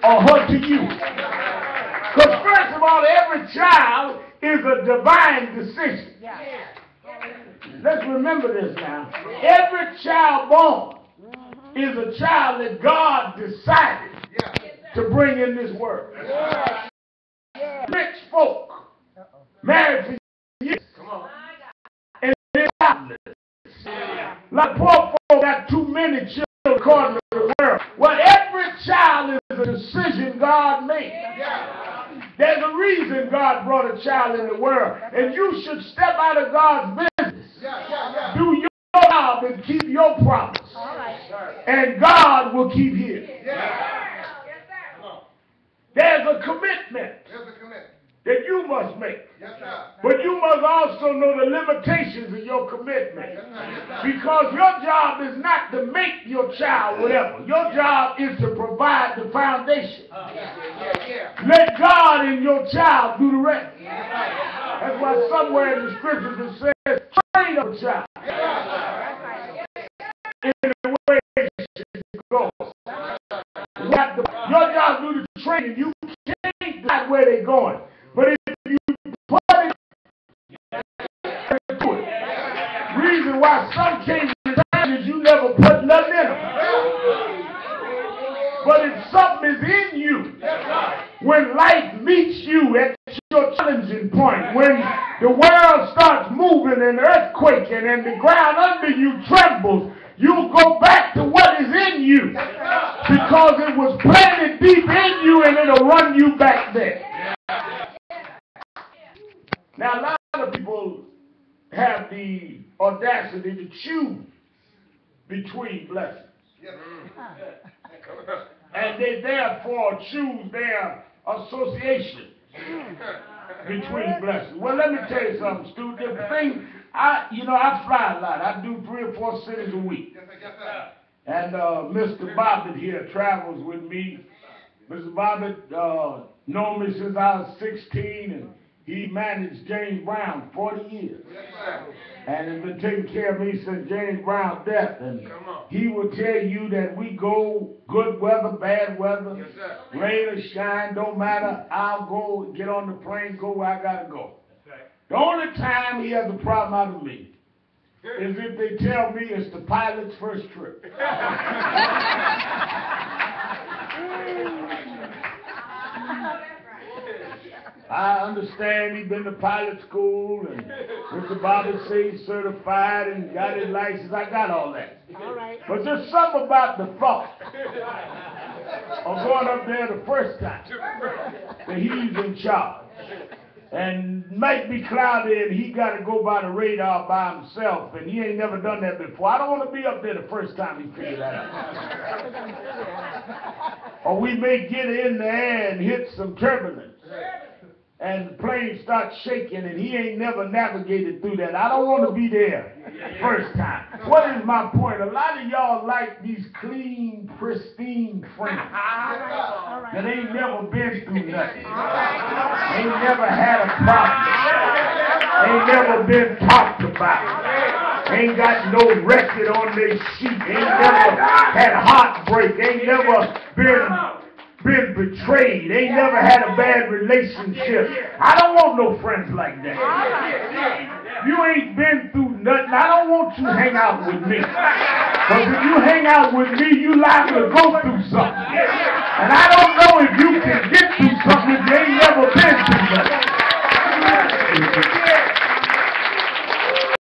or her to you? Because first of all, every child is a divine decision. Let's remember this now. Every child born is a child that God decided to bring in this world. Rich folk married for years and they're childless. Like poor folk got too many children according to the world. Well, every child is a decision God made. There's a reason God brought a child in the world, and you should step out of God's business. Do your job and keep your promise. And God will keep his. There's a commitment that you must make. But you must also know the limitations of your commitment. Because your job is not to make your child whatever. Your job is to provide the foundation. Let God and your child do the rest. That's why somewhere in the scriptures it says, train up a child in the way it should go. Your job is to do the training. You can't decide where they're going. But if you put it into it, reason why some can't return is you never put nothing in them. But if something is in you, when life meets you at your challenging point, when the world starts moving and earthquaking and the ground under you trembles, you'll go back to what is in you because it was planted deep in you and it'll run you back there. Now, a lot of people have the audacity to choose between blessings. And they therefore choose their association between blessings. Well, let me tell you something, Stu. The thing, I fly a lot. I do 3 or 4 cities a week. And Mr. Bobbitt here travels with me. Mr. Bobbitt known me since I was 16, and he managed James Brown 40 years. And has been taking care of me since James Brown's death. And he will tell you that we go good weather, bad weather, rain or shine, don't matter. I'll go, get on the plane, go where I got to go. The only time he has a problem out of me is if they tell me it's the pilot's first trip. I understand he's been to pilot school and Mr. Bobby says he's certified and got his license. I got all that. But there's something about the thought of going up there the first time that he's in charge. And might be cloudy and he got to go by the radar by himself and he ain't never done that before. I don't want to be up there the first time he figured that out. Or we may get in the air and hit some turbulence. And the plane starts shaking and he ain't never navigated through that. I don't want to be there first time. What is my point? A lot of y'all like these clean, pristine friends that ain't never been through nothing. Ain't never had a problem. Ain't never been talked about. Ain't got no record on their sheet. Ain't never had heartbreak. Ain't never been betrayed. Ain't never had a bad relationship. I don't want no friends like that. You ain't been through nothing. I don't want you to hang out with me. Because if you hang out with me, you liable to go through something. And I don't know if you